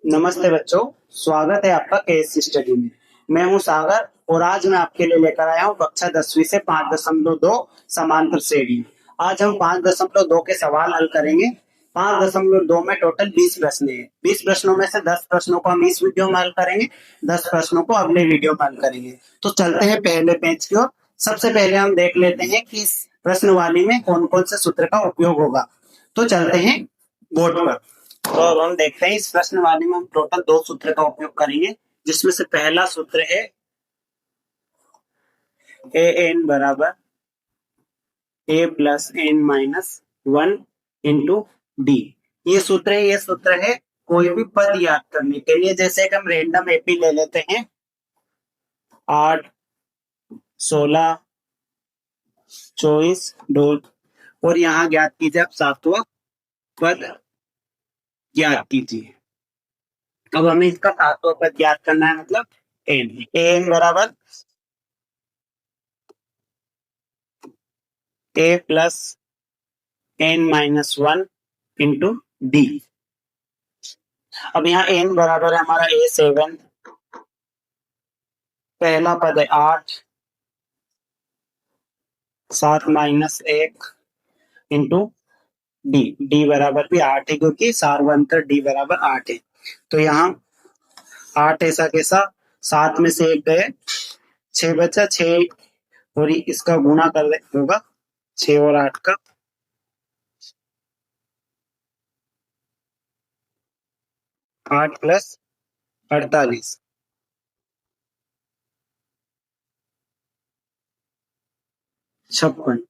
नमस्ते बच्चों। स्वागत है आपका केएस स्टडी में। मैं हूं सागर और आज मैं आपके लिए लेकर आया हूं कक्षा 10वीं से 5.2 समांतर श्रेणी। आज हम 5.2 के सवाल हल करेंगे। 5.2 में टोटल 20 प्रश्न है। 20 प्रश्नों में से 10 प्रश्नों को हम इस वीडियो में हल करेंगे, 10 प्रश्नों को अगले वीडियो में हल करेंगे। तो चलते हैं पहले पेज की ओर। सबसे पहले हम देख लेते हैं कि इस प्रश्नवाली में कौन कौन से सूत्र का उपयोग होगा। तो चलते हैं बोर्ड पर। तो अब हम देखते हैं इस प्रश्नवाली में हम टोटल 2 सूत्र का उपयोग करेंगे, जिसमें से पहला सूत्र है ए एन बराबर a plus N minus 1 into d. ये सूत्र है कोई भी पद याद करने के लिए। जैसे कि हम रेंडम एपी ले लेते हैं 8, 16, 24 डॉट और यहाँ ज्ञात कीजिए आप सातवां पद ज्ञात कीजिए। अब हमें इसका सातवां पद ज्ञात करना है, मतलब एन बराबर a plus N minus 1 into d. अब यहाँ एन बराबर है हमारा A7, पहला पद है 8, 7 माइनस 1 इंटू डी। डी बराबर भी 8 है क्योंकि सार्वंतर डी बराबर 8 है। तो यहाँ 8 ऐसा कैसा, 7 में से 1 गए, 6 बचा, 6 और इसका गुणा कर होगा 6 और 8 का, 8 प्लस 48 56।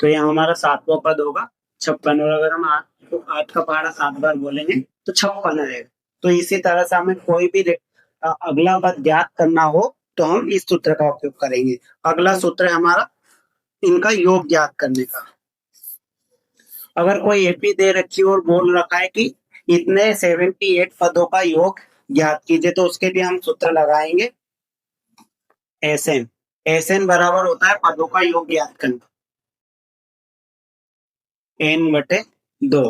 तो यहाँ हमारा सातवां पद होगा 56। और अगर हम 8 का पहाड़ा 7 बार बोलेंगे तो 56 रहेगा। तो इसी तरह से हमें कोई भी अगला पद ज्ञात करना हो तो हम इस सूत्र का उपयोग करेंगे। अगला सूत्र है हमारा इनका योग ज्ञात करने का। अगर कोई एपी दे रखी और बोल रखा है कि इतने 78 पदों का योग ज्ञात कीजिए, तो उसके लिए हम सूत्र लगाएंगे एसएन। एसएन बराबर होता है पदों का योग ज्ञात करना, एन बटे 2।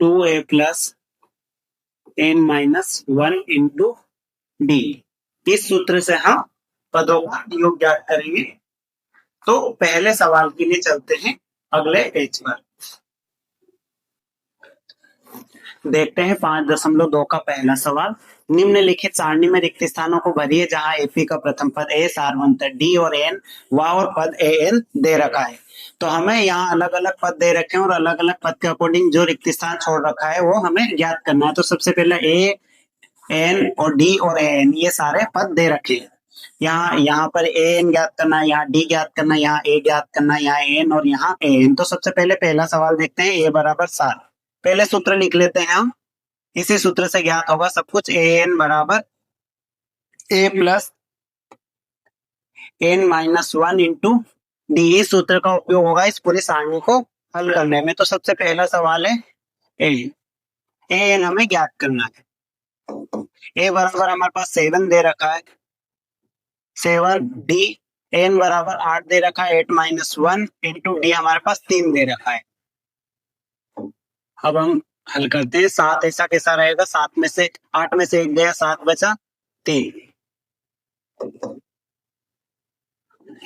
Two A plus N minus 1 into D. इस सूत्र से हम पदों का योग ज्ञात करेंगे। तो पहले सवाल के लिए चलते हैं अगले पेज पर। देखते हैं 5.2 का पहला सवाल। निम्नलिखित सारणी में रिक्त स्थानों को भरिए जहां एपी का प्रथम पद ए सार्वंतर डी और एन व और पद ए एन दे रखा है। तो हमें यहाँ अलग अलग पद दे रखे हैं और अलग अलग पद के अकॉर्डिंग जो रिक्त स्थान छोड़ रखा है वो हमें ज्ञात करना है। तो सबसे पहले ए एन और डी और ए एन ये सारे पद दे रखे हैं। यहाँ पर ए एन ज्ञात करना है, यहाँ डी ज्ञात करना है, यहाँ ए ज्ञात करना है, यहाँ एन और यहाँ ए एन। तो सबसे पहले पहला सवाल देखते हैं, ए बराबर 7। पहले सूत्र लिख लेते हैं हम। इसी सूत्र से ज्ञात होगा सब कुछ। ए एन बराबर a plus N minus 1 into D. इस सूत्र का उपयोग होगा इस पूरी सारणी को हल करने में। तो सबसे पहला सवाल है ए एन हमें ज्ञात करना है। ए बराबर हमारे पास 7 दे रखा है, 7 डी। एन बराबर 8 दे रखा है, 8 माइनस 1 इंटू डी हमारे पास 3 दे रखा है। अब हम हल करते हैं। 7 ऐसा कैसा रहेगा, 7 में से 8 में से 1 गया, 7 बचा, 3,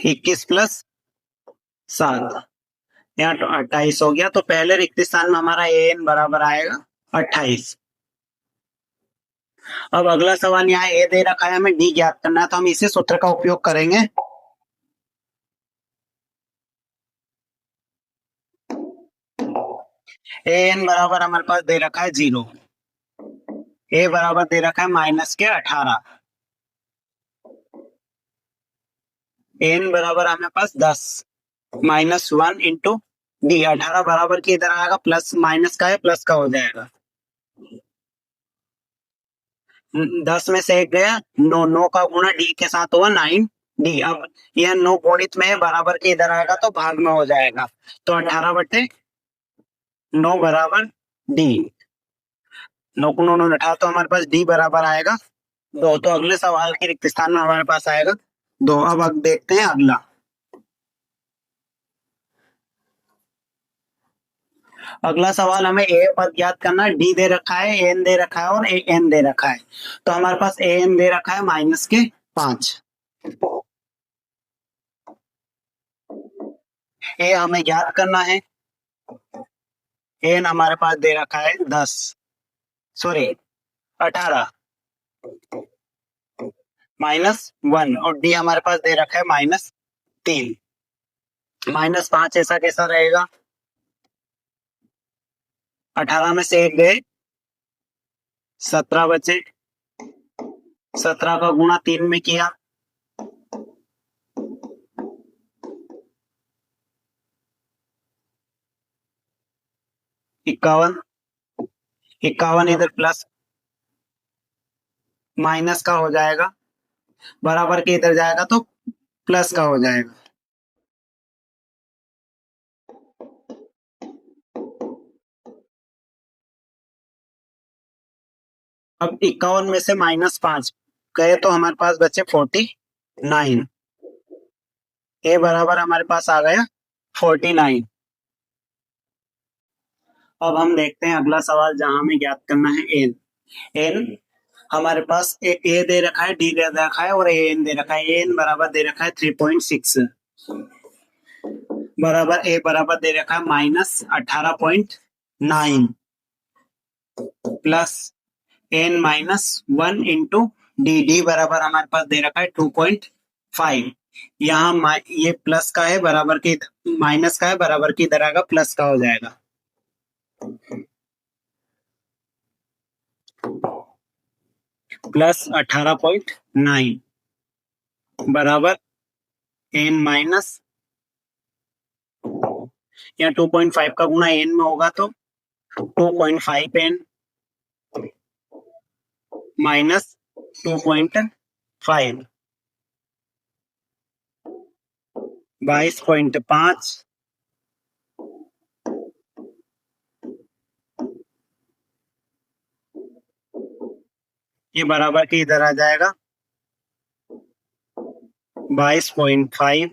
21 प्लस 7 यहाँ 28 हो गया। तो पहले रिक्त स्थान में हमारा ए एन बराबर आएगा 28। अब अगला सवाल यहाँ ए दे रखा है, हमें डी ज्ञात करना है। तो हम इसी सूत्र का उपयोग करेंगे। ए एन बराबर हमारे पास दे रखा है 0, ए बराबर दे रखा है माइनस के 18, एन बराबर हमें पास 10 माइनस 1 इंटू डी। 18 बराबर के इधर आएगा, प्लस माइनस का है प्लस का हो जाएगा। 10 में से 1 गया, 9, 9 का गुणा डी के साथ हुआ 9 डी। अब यह 9 गुणित में बराबर के इधर आएगा तो भाग में हो जाएगा। तो 18 बटे 9 बराबर डी। 9 को 9 18 तो हमारे पास डी बराबर आएगा 2। तो अगले सवाल के रिक्त स्थान में हमारे पास आएगा 2। अब देखते हैं अगला। अगला सवाल हमें ए पद ज्ञात करना है, डी दे रखा है, एन दे रखा है और ए एन दे रखा है। तो हमारे पास ए एन दे रखा है -5। ए हमें ज्ञात करना है, एन हमारे पास दे रखा है 10, सॉरी 18 -1 और डी हमारे पास दे रखा है -3। -5 ऐसा कैसा रहेगा, 18 में से 1 गए 17 बचे, 17 का गुणा 3 में किया 51, 51 इधर प्लस माइनस का हो जाएगा, बराबर के इधर जाएगा तो प्लस का हो जाएगा। अब 51 में से -5 गए तो हमारे पास बचे 49। ए बराबर हमारे पास आ गया 49। अब हम देखते हैं अगला सवाल जहां हमें ज्ञात करना है एन। एन हमारे पास ए दे रखा है, डी दे रखा है और ए एन दे रखा है। एन बराबर दे रखा है 3.6 बराबर ए बराबर दे रखा है -18.9 plus N -1 into D. D बराबर हमारे पास दे रखा है 2.5। यहाँ ये प्लस का है, बराबर की माइनस का है, बराबर की इधर आएगा प्लस का हो जाएगा। प्लस 18.9 बराबर एन माइनस, यहाँ 2.5 का गुना एन में होगा तो 2.5 एन माइनस 2.5 22.5 ये बराबर के इधर आ जाएगा 22.5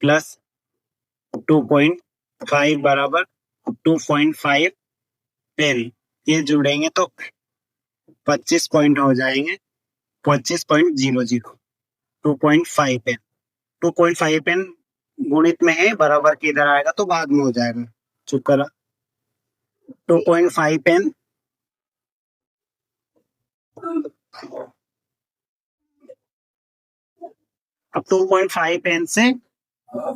प्लस 2.5 बराबर 2.5 पेन। ये जुड़ेंगे तो 25 पॉइंट हो जाएंगे, 25.00 2.5 पेन। 2.5 पेन गुणित में है, बराबर के इधर आएगा तो बाद में हो जाएगा। चुप करा। 2.5 पेन अब 2.5 पेन से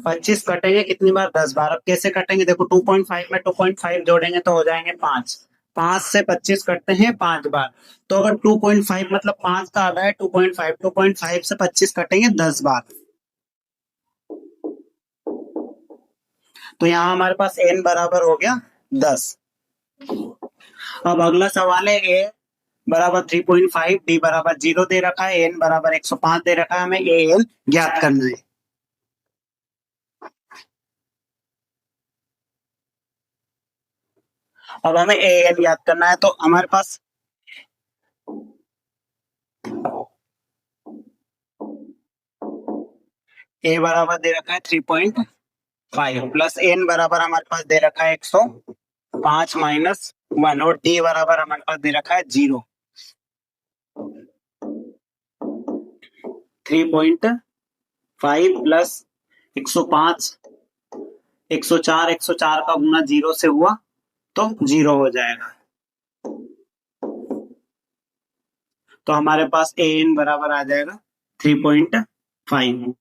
25 कटेंगे कितनी बार, 10 बार। अब कैसे कटेंगे देखो, 2.5 में 2.5 जोड़ेंगे तो हो जाएंगे 5। 5 से 25 कटते हैं 5 बार। तो अगर 2.5 मतलब 5 का आधा है 2.5, 2.5 से 25 कटेंगे 10 बार। तो यहाँ हमारे पास n बराबर हो गया 10। अब अगला सवाल है ए बराबर 3.5, डी बराबर 0 दे रखा है, एन बराबर 105 दे रखा है, हमें ए एन ज्ञात करना है। अब हमें ए एन ज्ञात करना है तो हमारे पास ए बराबर दे रखा है 3.5 प्लस एन बराबर हमारे पास दे रखा है 105 -1 और डी बराबर हमारे पास दे रखा है 0। 3.5 प्लस 105, 104, 104 का गुना 0 से हुआ तो 0 हो जाएगा। तो हमारे पास ए एन बराबर आ जाएगा 3.5।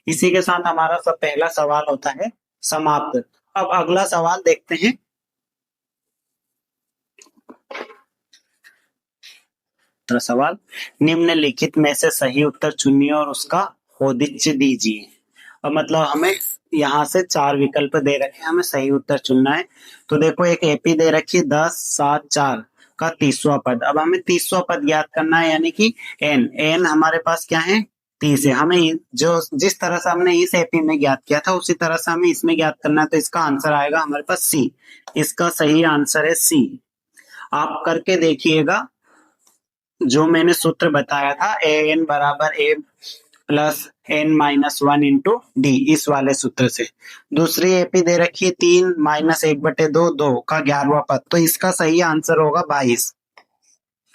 इसी के साथ हमारा सब पहला सवाल होता है समाप्त। अब अगला सवाल देखते हैं। सवाल, निम्नलिखित में से सही उत्तर चुनिए और उसका होदिच्च दीजिए। अब मतलब हमें यहाँ से 4 विकल्प दे रखे हैं, हमें सही उत्तर चुनना है। तो देखो एक एपी दे रखी है 10, 7, 4 का 30वां पद। अब हमें 30वां पद ज्ञात करना है, यानी कि एन। एन हमारे पास क्या है 30 है। हमें जो जिस तरह से हमने इस एपी में ज्ञात किया था उसी तरह से हमें इसमें ज्ञात करना है। तो इसका आंसर आएगा हमारे पास सी। इसका सही आंसर है सी। आप करके देखिएगा, जो मैंने सूत्र बताया था ए एन बराबर a plus N minus one into D, इस वाले सूत्र से। दूसरी एपी दे रखी है 3 - 1/2, 2 का 11वां पद, तो इसका सही आंसर होगा 22।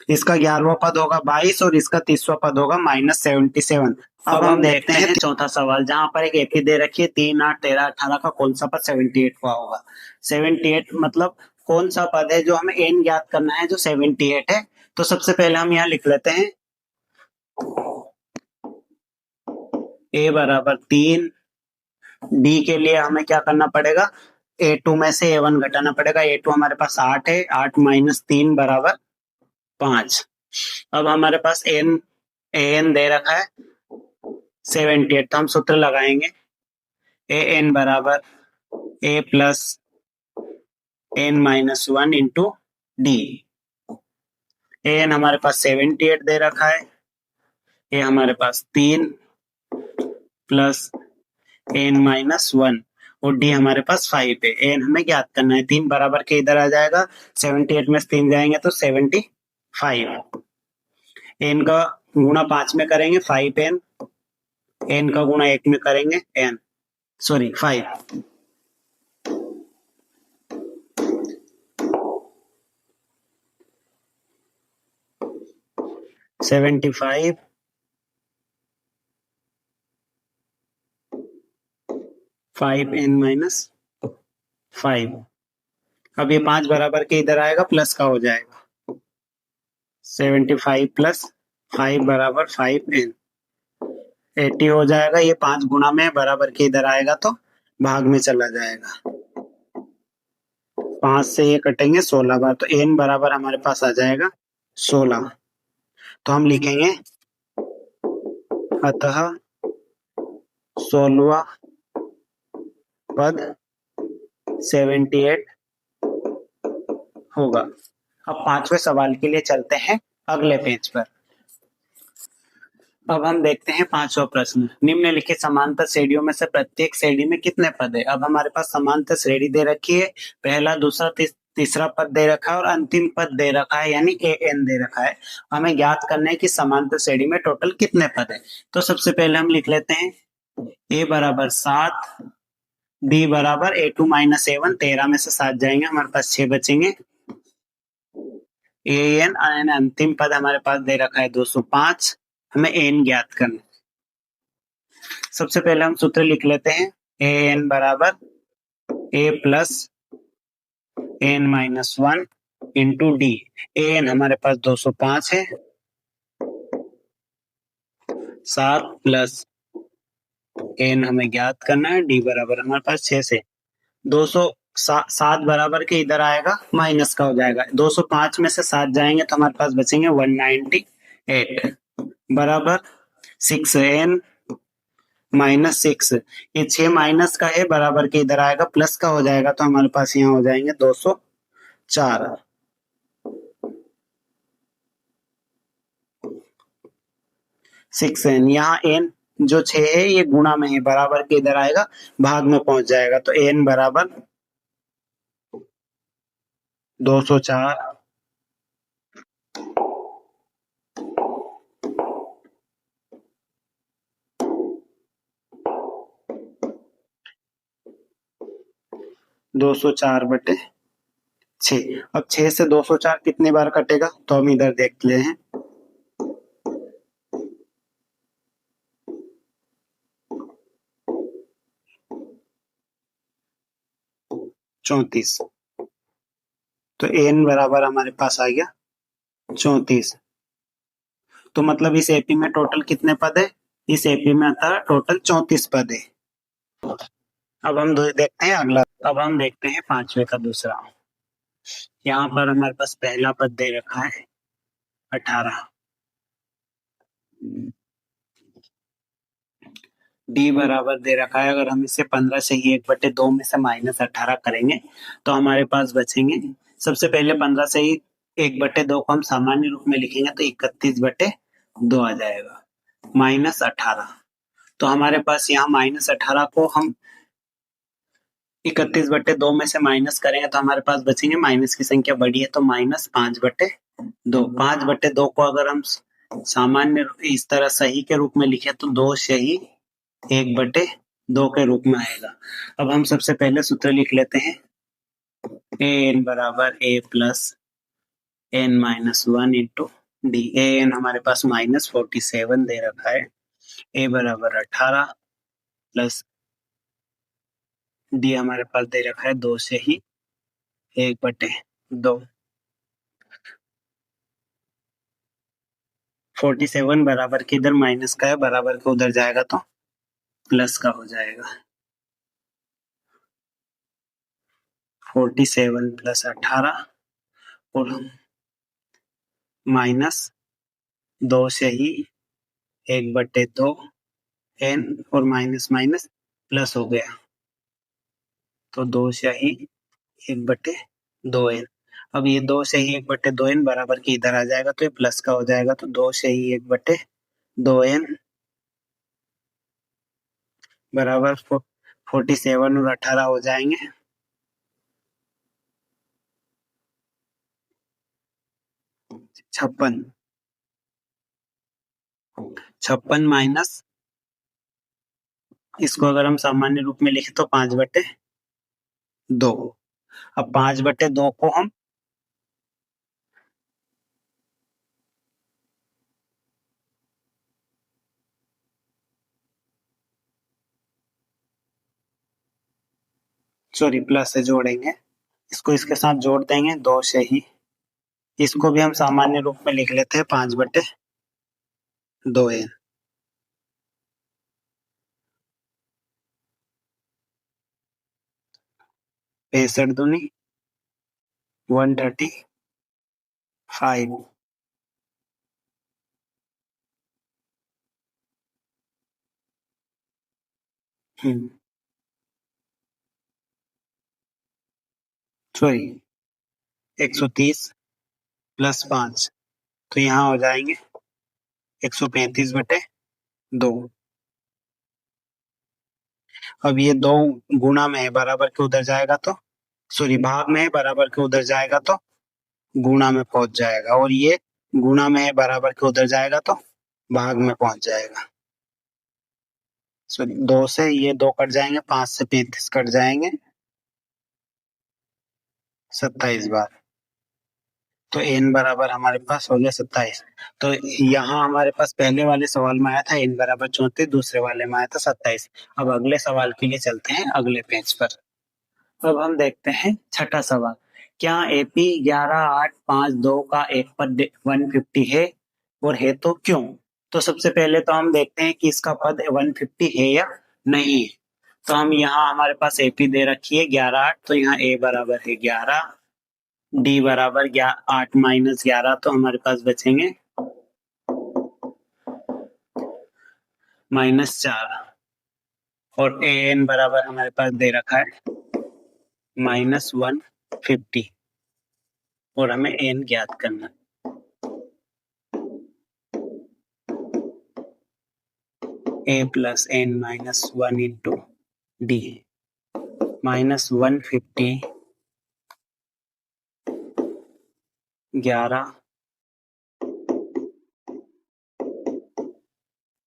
इसका 11वां पद होगा 22 और इसका 30वां पद होगा -77। अब हम देखते हैं चौथा सवाल, जहां पर एक एपी दे रखी है 3, 8, 13, 18 का कौन सा पद 78 का होगा। 78 मतलब कौन सा पद है जो हमें एन ज्ञात करना है जो 78 है। तो सबसे पहले हम यहाँ लिख लेते हैं ए बराबर 3, डी के लिए हमें क्या करना पड़ेगा, A2 में से A1 घटाना पड़ेगा। A2 हमारे पास 8 है, 8 - 3 बराबर 5। अब हमारे पास एन दे रखा है 78, तो हम सूत्र लगाएंगे ए एन बराबर a plus N minus one into d. N हमारे पास 78 दे रखा है, ये हमारे पास 3 प्लस एन माइनस वन और डी हमारे पास 5 है। एन हमें ज्ञात करना है, 3 बराबर के इधर आ जाएगा, 78 में से 3 जाएंगे तो 75। एन का गुणा 5 में करेंगे 5n, एन का गुणा 1 में करेंगे n, सॉरी 5। 75 5n-5। अब ये 5 बराबर के इधर आएगा, प्लस का हो जाएगा 75 प्लस 5 बराबर 5n, 80 हो जाएगा। ये 5 गुणा में बराबर के इधर आएगा तो भाग में चला जाएगा, 5 से ये कटेंगे 16 बार, तो n बराबर हमारे पास आ जाएगा 16। तो हम लिखेंगे अतः 16वां पद 78 होगा। अब 5वें सवाल के लिए चलते हैं अगले पेज पर। अब हम देखते हैं 5वां प्रश्न, निम्नलिखित समांतर श्रेणियों में से प्रत्येक श्रेणी में कितने पद है। अब हमारे पास समांतर श्रेणी दे रखी है, पहला, दूसरा, तीसरा पद दे रखा है और अंतिम पद दे रखा है, यानी ए एन दे रखा है। हमें ज्ञात करना है कि समांतर श्रेणी में टोटल कितने पद है। तो सबसे पहले हम लिख लेते हैं ए बराबर 7, डी बराबर A2 - A1, 13 में से 7 जाएंगे, हमारे पास 6 बचेंगे। एन अंतिम पद हमारे पास दे रखा है 205, हमें एन ज्ञात करना। सबसे पहले हम सूत्र लिख लेते हैं, ए एन बराबर a plus N minus one into d. A n हमारे पास 205 है, 7 प्लस एन हमें ज्ञात करना है, डी बराबर हमारे पास 6 से 207 बराबर के इधर आएगा, माइनस का हो जाएगा। 205 में से 7 जाएंगे तो हमारे पास बचेंगे 198 बराबर 6n -6। ये 6 माइनस का है, बराबर के इधर आएगा, प्लस का हो जाएगा, तो हमारे पास यहाँ हो जाएंगे 204। 6n, यहाँ n जो 6 है ये गुणा में है, बराबर के इधर आएगा, भाग में पहुंच जाएगा, तो n बराबर 204 204/6। अब 6 से 204 कितने बार कटेगा, तो हम इधर देख ले हैं। चौंतीस, तो एन बराबर हमारे पास आ गया 34। तो मतलब इस एपी में टोटल कितने पद है, इस एपी में आता है टोटल 34 पद है। अब हम देखते हैं अगला। अब हम देखते हैं 5वें का दूसरा। यहाँ पर हमारे पास पहला पद दे रखा है 18, डी बराबर दे रखा है, अगर हम इसे 15 से ही 1/2 में से -18 करेंगे तो हमारे पास बचेंगे, सबसे पहले 15 से ही 1/2 को हम सामान्य रूप में लिखेंगे तो 31/2 आ जाएगा, -18। तो हमारे पास यहाँ -18 को हम 31/2 में से माइनस करेंगे तो हमारे पास बचेंगे, माइनस की संख्या बड़ी है तो -5/2। 5/2 को अगर हम सामान्य इस तरह सही के रूप में लिखे तो 2 सही 1/2 के रूप में आएगा। अब हम सबसे पहले सूत्र लिख लेते हैं। ए एन बराबर a plus N minus 1 into d. A n हमारे पास -47 दे रखा है, ए बराबर 18 प्लस डी हमारे पास दे रखा है 2 से ही 1/2। 47 बराबर के इधर माइनस का है, बराबर के उधर जाएगा तो प्लस का हो जाएगा। 47 प्लस 18 और माइनस 2 से ही 1/2 एन और माइनस माइनस प्लस हो गया तो 2 से ही 1/2 एन। अब ये 2 से ही 1/2 एन बराबर के इधर आ जाएगा तो ये प्लस का हो जाएगा तो 2 से ही 1/2 एन बराबर 47 और 18 हो जाएंगे 56। 56 माइनस इसको अगर हम सामान्य रूप में लिखें तो 5/2। अब 5/2 को हम प्लस से जोड़ेंगे, इसको इसके साथ जोड़ देंगे 2 से ही। इसको भी हम सामान्य रूप में लिख लेते हैं 5/2 एन। 65 दूनी 135। सॉरी 130 प्लस 5 तो यहाँ हो जाएंगे 135/2। अब ये 2 गुणा में है, बराबर के उधर जाएगा तो भाग में है, बराबर के उधर जाएगा तो गुणा में पहुंच जाएगा, और ये गुणा में है, बराबर के उधर जाएगा तो भाग में पहुंच जाएगा। 2 से ये 2 कट जाएंगे, 5 से 35 कट जाएंगे 27 बार, तो n बराबर हमारे पास हो गया 27। तो यहाँ हमारे पास पहले वाले सवाल में आया था n बराबर 34, दूसरे वाले में आया था 27। अब अगले सवाल के लिए चलते हैं अगले पेज पर। अब हम देखते हैं छठा सवाल। क्या एपी 11852 का एक पद 150 है, और है तो क्यों? तो सबसे पहले तो हम देखते हैं कि इसका पद 150 है या नहीं है। तो हम यहाँ हमारे पास एपी दे रखी है 11/8, तो यहाँ ए बराबर है 11, डी बराबर 8 माइनस 11, तो हमारे पास बचेंगे -4, और ए एन बराबर हमारे पास दे रखा है -150, और हमें एन ज्ञात करना। A plus N -1 into d -150 11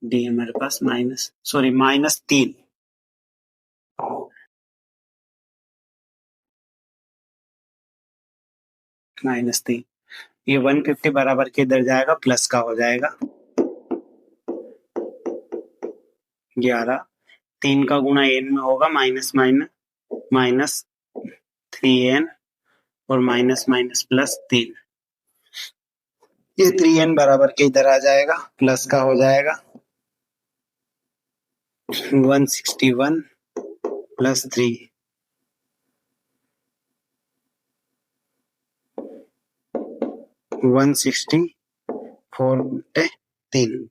d हमारे पास -3 -3। ये 150 बराबर के इधर जाएगा प्लस का हो जाएगा 11, 3 का गुणा एन में होगा -3n और +3। ये 3n बराबर के इधर आ जाएगा, प्लस का हो जाएगा 161 प्लस 3, 164/3।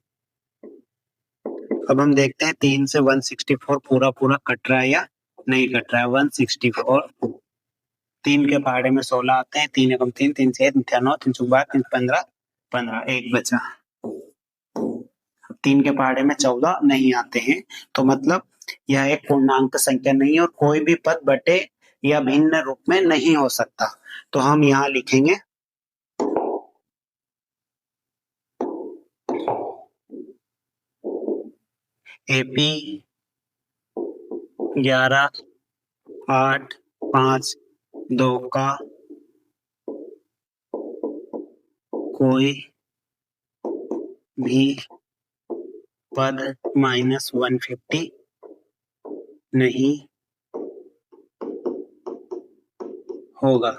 अब हम देखते हैं 3 से 164 पूरा पूरा कट रहा है या नहीं कट रहा है। 164 3 के पहाड़े में 16 आते हैं, 3 एकम 3, 3 से 9, 3 से 12, 3 15, 15, एक बचा। 3 के पहाड़े में 14 नहीं आते हैं, तो मतलब यह एक पूर्णांक संख्या नहीं है और कोई भी पद बटे या भिन्न रूप में नहीं हो सकता। तो हम यहाँ लिखेंगे AP 11, 8, 5, 2 का कोई भी पद -150 नहीं होगा।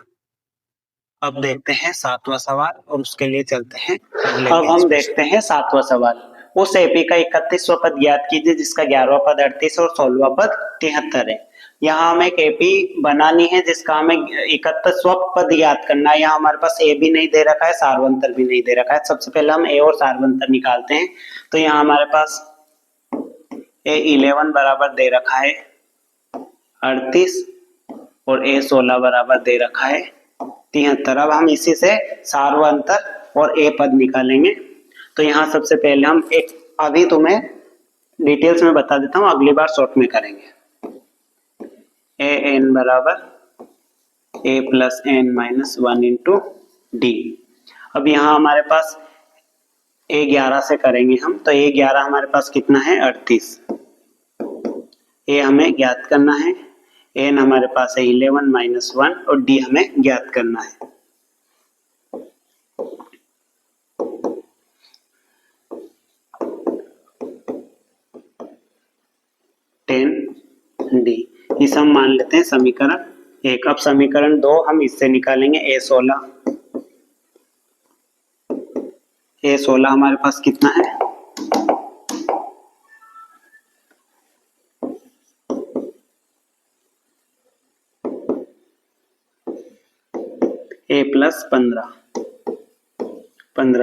अब देखते हैं सातवां सवाल और उसके लिए चलते हैं अगले अब हम देखते हैं सातवां सवाल। उस एपी का 31वां पद ज्ञात कीजिए जिसका 11वां पद 38 और 16वां पद 73 है। यहाँ हमें एक एपी बनानी है जिसका हमें 31वां पद ज्ञात करना है। यहाँ हमारे पास ए भी नहीं दे रखा है, सारवंतर भी नहीं दे रखा है। सबसे पहले हम ए और सारवंतर निकालते हैं। तो यहाँ हमारे पास A11 बराबर दे रखा है 38 और A16 बराबर दे रखा है 73। अब हम इसी से सार्वंतर और ए पद निकालेंगे। तो यहाँ सबसे पहले हम एक अभी तुम्हें डिटेल्स में बता देता हूँ, अगली बार शॉर्ट में करेंगे। ए एन बराबर a plus N minus 1 into d. अब यहाँ हमारे पास A11 से करेंगे हम। तो A11 हमारे पास कितना है 38। ए हमें ज्ञात करना है, एन हमारे पास है 11 माइनस 1 और डी हमें ज्ञात करना है। डी इस हम मान लेते हैं समीकरण 1। अब समीकरण 2 हम इससे निकालेंगे A16। A16 हमारे पास कितना है A प्लस 15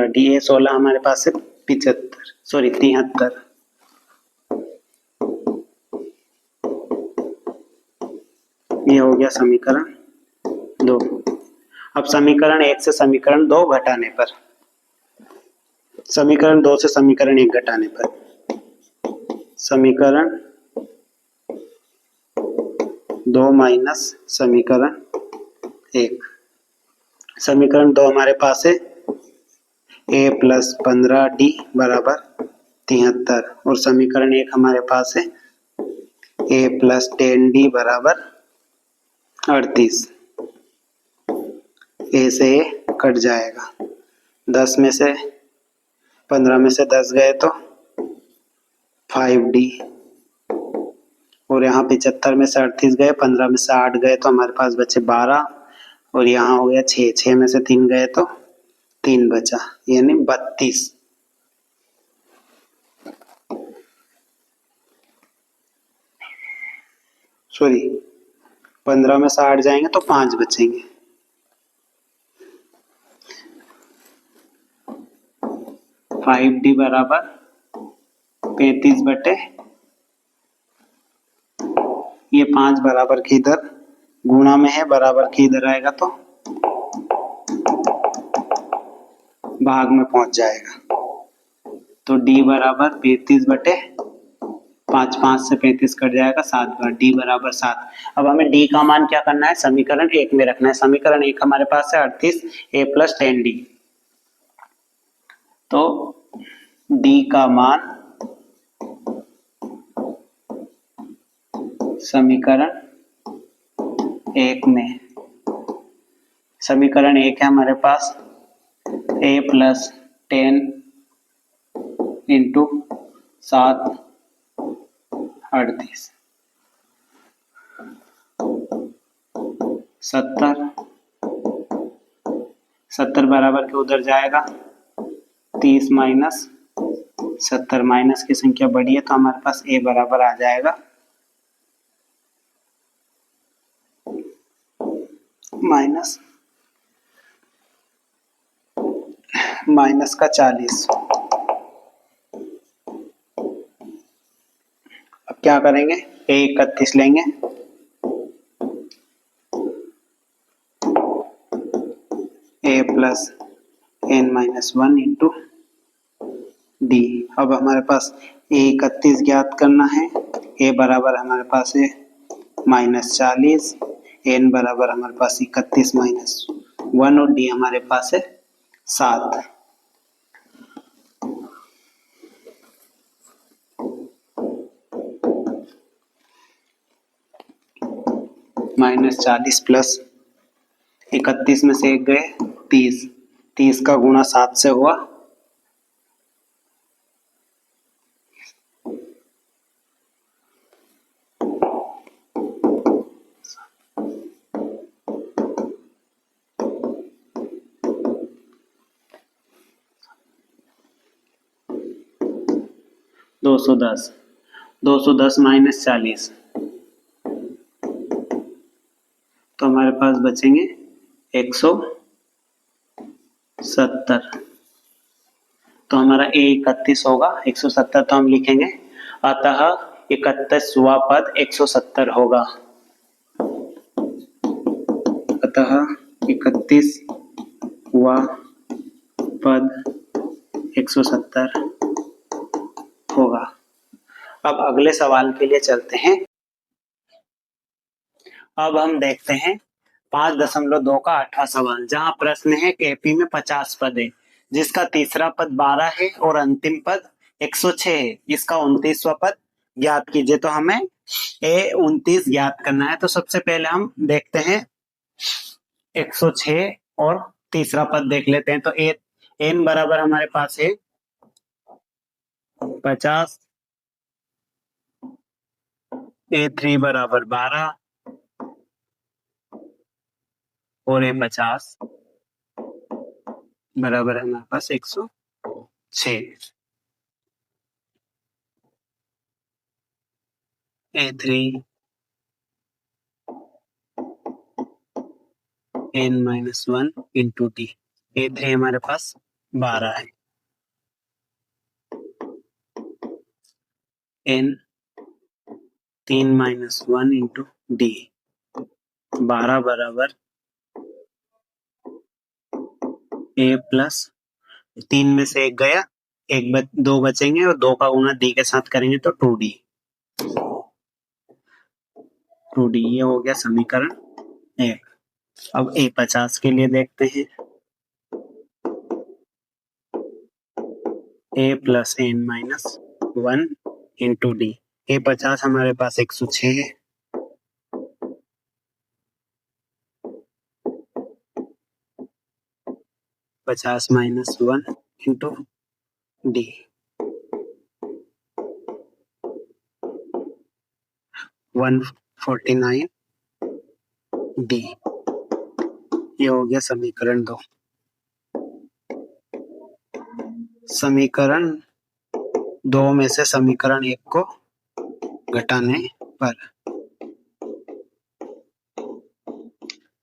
डी। A16 हमारे पास है 73। ये हो गया समीकरण 2। अब समीकरण 1 से समीकरण 2 घटाने पर, समीकरण 2 से समीकरण 1 घटाने पर, समीकरण 2 माइनस समीकरण 1। समीकरण 2 हमारे पास है A प्लस 15 डी बराबर 73 और समीकरण 1 हमारे पास है A प्लस 10 डी बराबर 38। ए से कट जाएगा, 10 में से 15 में से 10 गए तो 5D और यहाँ 75 में से 38 गए, 15 में से 8 गए तो हमारे पास बचे 12 और यहाँ हो गया 6 में से 3 गए तो 3 बचा, यानी 32। सॉरी 15 में से 8 जाएंगे तो 5 बचेंगे। फाइव डी बराबर 35 बटे ये 5 बराबर के इधर गुणा में है, बराबर के इधर आएगा तो भाग में पहुंच जाएगा। तो डी बराबर 35 बटे 5, 5 से 35 कट जाएगा 7 बार, डी बराबर 7। अब हमें डी का मान क्या करना है, समीकरण 1 में रखना है। समीकरण 1 हमारे पास है 38 ए प्लस 10 डी। तो डी का मान समीकरण 1 में, समीकरण 1 है हमारे पास a प्लस 10 इंटू 7 38 70 बराबर के उधर जाएगा 30 माइनस 70, माइनस की संख्या बड़ी है तो हमारे पास a बराबर आ जाएगा माइनस का 40। अब क्या करेंगे, A31 लेंगे, A plus n minus 1 into d. अब हमारे पास A31 ज्ञात करना है। A बराबर हमारे पास है -40, n बराबर हमारे पास 31 माइनस 1 और डी हमारे पास है 7। -40 प्लस 31 में से 1 गए 30, 30 का गुणा 7 से हुआ 210, 210 माइनस 40 तो हमारे पास बचेंगे 170। तो हमारा ए 31 होगा, 170 तो हम लिखेंगे, अतः 31वां पद 170 होगा। अतः 31वां पद 170 होगा। अब अगले सवाल के लिए चलते हैं। अब हम देखते हैं 5.2 का 8वां सवाल, जहां प्रश्न है कि एपी में 50 पद है, जिसका तीसरा पद 12 है और अंतिम पद 106 है। इसका 29वां पद ज्ञात कीजिए। तो हमें ए 29 ज्ञात करना है। तो सबसे पहले हम देखते हैं 106 और तीसरा पद देख लेते हैं। तो ए एन बराबर हमारे पास है 50, A3 बराबर 12 और A50 बराबर है हमारे पास 106। A3 n-1 into T. A3 हमारे पास 12 है, n 3-1 इंटू डी। 12 बराबर A प्लस 3 में से 1 गया, 2 बचेंगे और 2 का गुणा डी के साथ करेंगे तो 2D। 2D ये हो गया समीकरण 1। अब A50 के लिए देखते हैं। A plus n-1 into D. A50 हमारे पास 106 है, -1 इंटू डी। 149 डी। ये हो गया समीकरण 2। समीकरण 2 में से समीकरण 1 को घटाने पर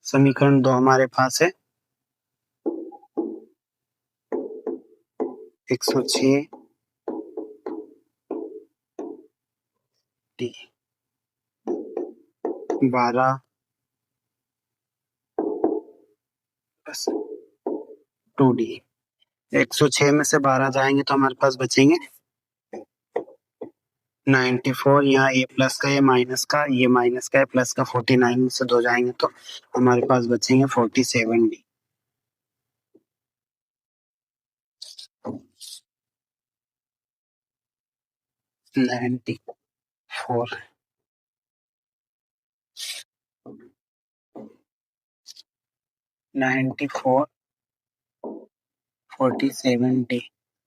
समीकरण 2 हमारे पास है 106 डी 12 प्लस 2D। 106 में से 12 जाएंगे तो हमारे पास बचेंगे 94। यहाँ ए प्लस का, ये माइनस का, ये माइनस का है, प्लस का 49 में से 2 जाएंगे तो हमारे पास बचेंगे 47D। Ninety four 47D।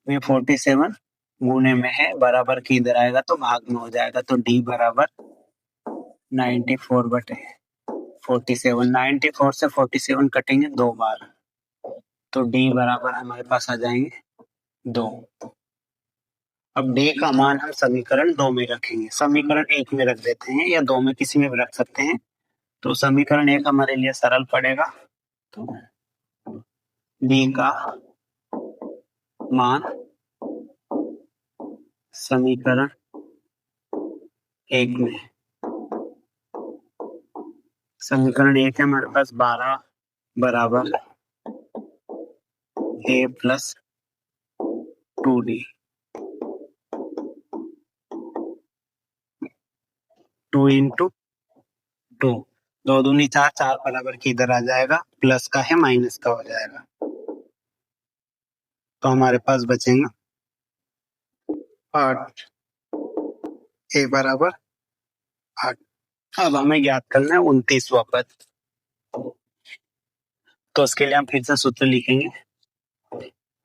ये 47 गुणे में है, बराबर के इधर आएगा तो भाग में हो जाएगा। तो D बराबर 94/47। 94 से 47 कटेंगे 2 बार, तो D बराबर हमारे पास आ जाएंगे 2। अब D का मान हम समीकरण 2 में रखेंगे। समीकरण 1 में रख देते हैं या 2 में, किसी में भी रख सकते हैं। तो समीकरण 1 हमारे लिए सरल पड़ेगा। तो D का मान समीकरण 1 में, समीकरण 1 है हमारे पास 12 बराबर A प्लस 2D। 2 इंटू 2, 2 दूनी 4, 4 बराबर के इधर आ जाएगा, प्लस का है माइनस का हो जाएगा। तो हमारे पास बचेंगे 8। A बराबर 8। अब हमें ज्ञात करना है 29वां पद। तो उसके लिए हम फिर से सूत्र लिखेंगे,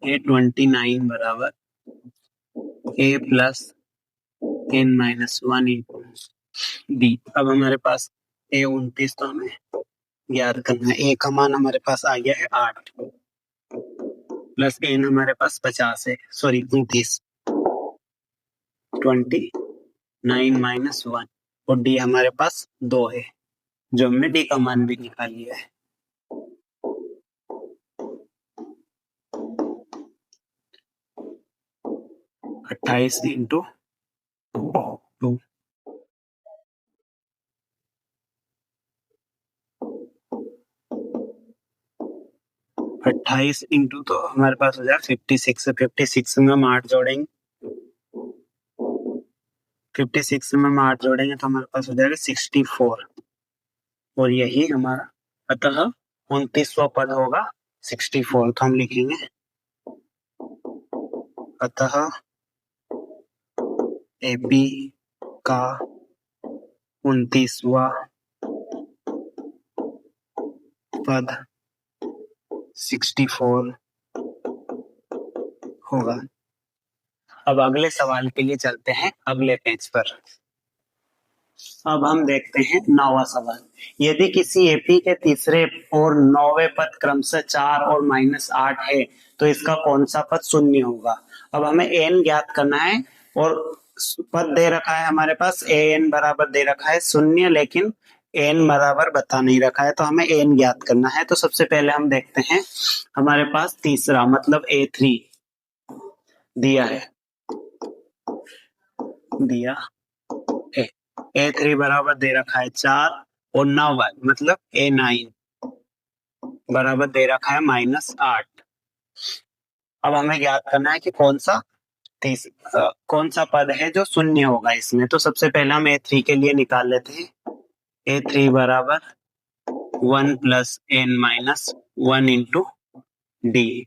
A29 बराबर A plus n-1 into d. अब हमारे पास A29 तो हमें ज्ञात करना है। ए का मान हमारे पास आ गया है 8 प्लस एन हमारे पास 50 है, सॉरी 29, 29 - 1 और डी हमारे पास 2 है, जो हमने डी का मान भी निकाल लिया है। 28 इंटू 2, 28 इंटू तो हमारे पास हो जाएगा 56 है। 56 में हम 8 जोड़ेंगे, 56 में हम 8 जोड़ेंगे तो हमारे पास हो जाएगा 64 और यही हमारा, अतः 29वां पद होगा 64। तो हम लिखेंगे अतः AB का 29वां पद 64 होगा। अब अगले सवाल के लिए चलते हैं अगले पेज पर। अब हम देखते हैं 9वां सवाल। यदि किसी एपी के तीसरे और 9वें पद क्रमशः 4 और -8 है तो इसका कौन सा पद शून्य होगा। अब हमें एन ज्ञात करना है और पद दे रखा है हमारे पास, ए एन बराबर दे रखा है शून्य, लेकिन एन बराबर बता नहीं रखा है, तो हमें एन ज्ञात करना है। तो सबसे पहले हम देखते हैं, हमारे पास तीसरा मतलब A3 दिया है, दिया है A3 बराबर दे रखा है 4 और 9 मतलब A9 बराबर दे रखा है -8। अब हमें ज्ञात करना है कि कौन सा पद है जो शून्य होगा इसमें। तो सबसे पहले हम A3 के लिए निकाल लेते हैं। A3 बराबर 1 plus n-1 into D.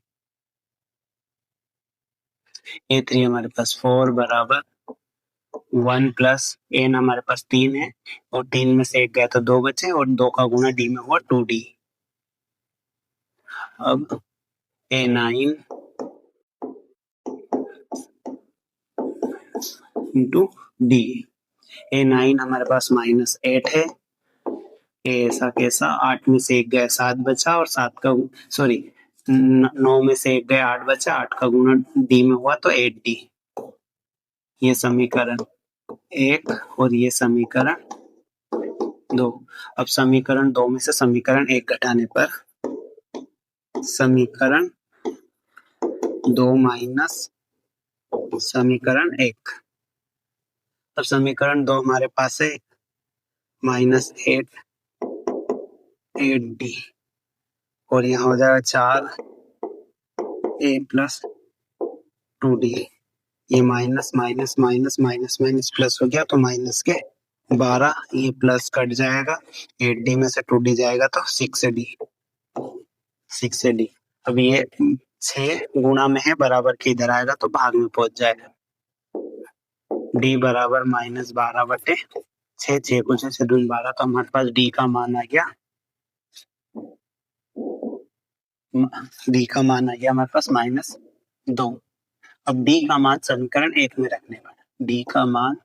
A3 हमारे पास 4 बराबर 1 प्लस एन हमारे पास 3 है और 3 में से 1 गया तो 2 बचे और 2 का गुना डी में हुआ 2D। अब A9 इंटू डी। A9 हमारे पास -8 है, ए ऐसा कैसा, 8 में से 1 गया 7 बचा और 7 का सॉरी 9 में से 1 गया 8 बचा, 8 का गुना डी में हुआ तो 8D। ये समीकरण 1 और ये समीकरण 2। अब समीकरण 2 में से समीकरण 1 घटाने पर समीकरण 2 माइनस समीकरण 1। अब समीकरण 2 हमारे पास है -8D और यहाँ हो जाएगा 4A प्लस 2D। ये minus minus minus minus minus plus हो गया तो माइनस के 12, ये प्लस कट जाएगा, 8D में से 2D जाएगा तो 6D। अब ये 6 गुणा में है, बराबर के इधर आएगा तो भाग में पहुंच जाएगा। D बराबर -12 बटे 6, 6 को 6 से 12 तो हमारे पास D का मान आ गया, D का मान आ गया हमारे पास -2। अब D का मान समीकरण 1 में रखने वाला, D का मान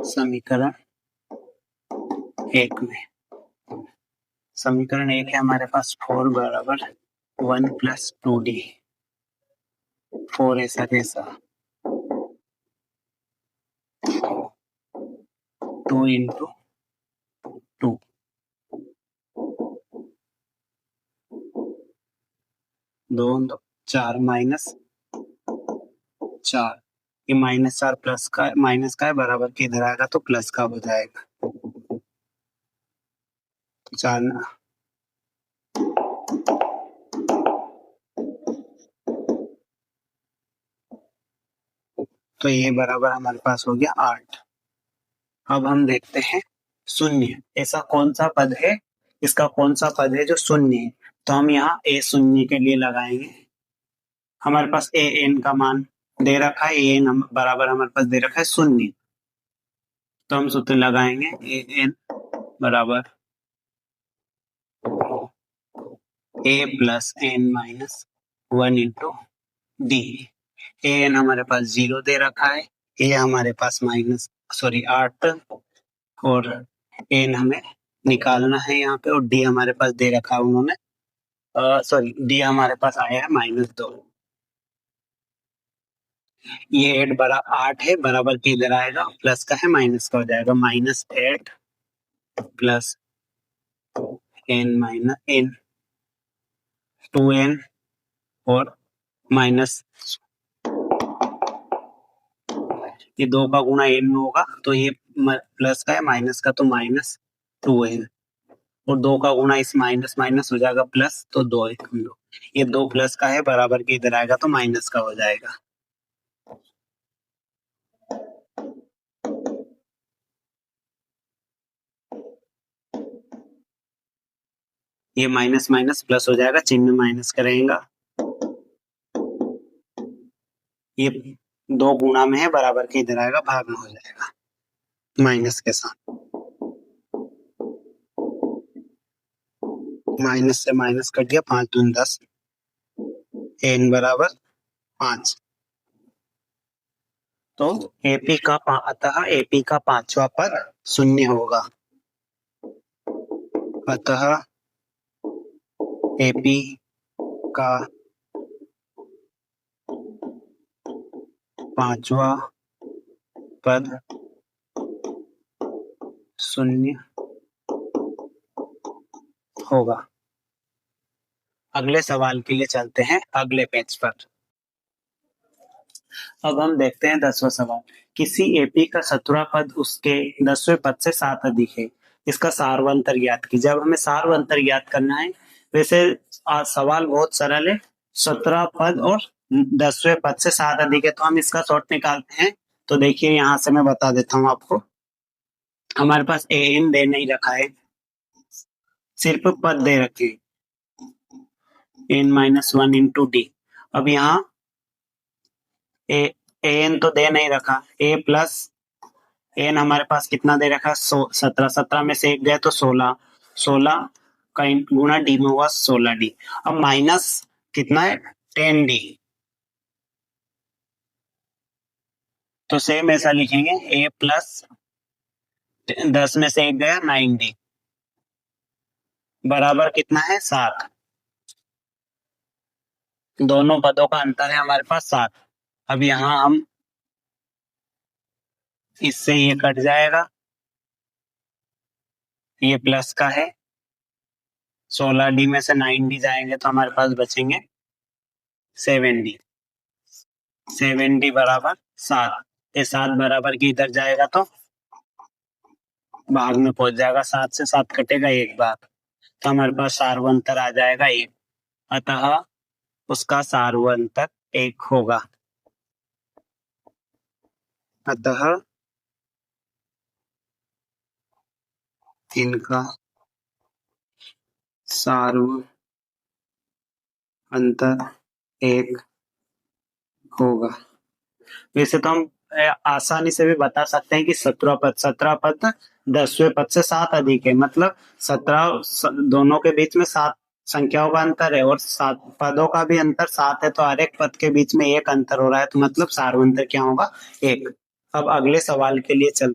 समीकरण 1 में, समीकरण 1 है हमारे पास 4 बराबर 1 प्लस 2D। 4 ऐसा कैसा, 2 इंटू 2, 2 4 -4, ये -4 प्लस का माइनस का है, बराबर के इधर आएगा तो प्लस का हो जाएगा। 4 तो ये बराबर हमारे पास हो गया 8। अब हम देखते हैं शून्य, ऐसा कौन सा पद है, इसका कौन सा पद है जो शून्य है। तो हम यहाँ ए शून्य के लिए लगाएंगे। हमारे पास ए एन का मान दे रखा है, ए एन बराबर हमारे पास दे रखा है शून्य। तो हम सूत्र लगाएंगे ए एन बराबर a plus N minus 1 into d. A n हमारे पास 0 दे रखा है, ए हमारे पास माइनस 8 और एन हमें निकालना है यहाँ पे, और डी हमारे पास दे रखा है उन्होंने, डी हमारे पास आया है -2। ये 8 बड़ा 8 है, बराबर के इधर आएगा, प्लस का है माइनस का हो जाएगा, -8 plus N minus N 2n और माइनस ये 2 का गुणा n होगा, तो ये प्लस का है, माइनस का तो -2n, और 2 का गुणा इस माइनस माइनस हो जाएगा प्लस, तो 2 ये 2 प्लस का है, बराबर के इधर आएगा तो माइनस का हो जाएगा। ये माइनस माइनस प्लस हो जाएगा, चिन्ह माइनस का रहेगा, ये 2 गुणा में है, बराबर के इधर आएगा, भाग में हो जाएगा माइनस के साथ। माइनस से माइनस कट गया, 5 दूनी 10, n बराबर 5। तो एपी का अतः एपी का 5वां पद 0 होगा। अतः एपी का 5वां पद 0 होगा। अगले सवाल के लिए चलते हैं अगले पेज पर। अब हम देखते हैं 10वां सवाल। किसी एपी का 17वां पद उसके 10वें पद से 7 अधिक है, इसका सारवंतर ज्ञात कीजिए। जब हमें सारवंतर ज्ञात करना है, वैसे सवाल बहुत सरल है, 17 पद और 10वें पद से 7 अधिक है, तो हम इसका शॉर्ट निकालते हैं। तो देखिए यहाँ से मैं बता देता हूँ आपको, हमारे पास ए एन दे नहीं रखा है, सिर्फ पद दे रखे n-1 इंटू डी। अब यहाँ एन तो दे नहीं रखा, ए प्लस एन हमारे पास कितना दे रखा, 17, 17 में से 1 गया तो 16, 16 का गुणा डी में हुआ 16 डी। अब माइनस कितना है, 10 डी, तो सेम ऐसा लिखेंगे, ए प्लस 10 में से 1 गया 9 डी, बराबर कितना है 7। दोनों पदों का अंतर है हमारे पास 7। अब यहाँ हम इससे ये कट जाएगा, ये प्लस का है, 16 डी में से 9 डी जाएंगे तो हमारे पास बचेंगे 7 डी। 7 डी बराबर 7, ये 7 बराबर की इधर जाएगा तो भाग में पहुंच जाएगा, 7 से 7 कटेगा 1 बार, तो हमारे पास सारवंतर आ जाएगा 1। अतः उसका सारवंतर 1 होगा। अतः इनका सारवंतर 1 होगा। वैसे तो हम आसानी से भी बता सकते हैं कि 17 पद 10वें पद से 7 अधिक है, मतलब 17 दोनों के बीच में 7 संख्याओं का अंतर है, और 7 पदों का भी अंतर 7 है, तो हर एक पद के बीच में 1 अंतर हो रहा है, तो मतलब सारवंतर क्या होगा, 1। अब अगले सवाल के लिए चल।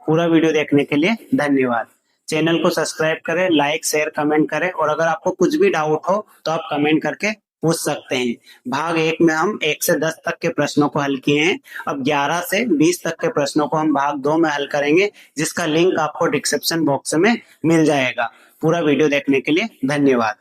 पूरा वीडियो देखने के लिए धन्यवाद। चैनल को सब्सक्राइब करें, लाइक शेयर कमेंट करें, और अगर आपको कुछ भी डाउट हो तो आप कमेंट करके पूछ सकते हैं। भाग 1 में हम 1 से 10 तक के प्रश्नों को हल किए हैं, अब 11 से 20 तक के प्रश्नों को हम भाग 2 में हल करेंगे, जिसका लिंक आपको डिस्क्रिप्शन बॉक्स में मिल जाएगा। पूरा वीडियो देखने के लिए धन्यवाद।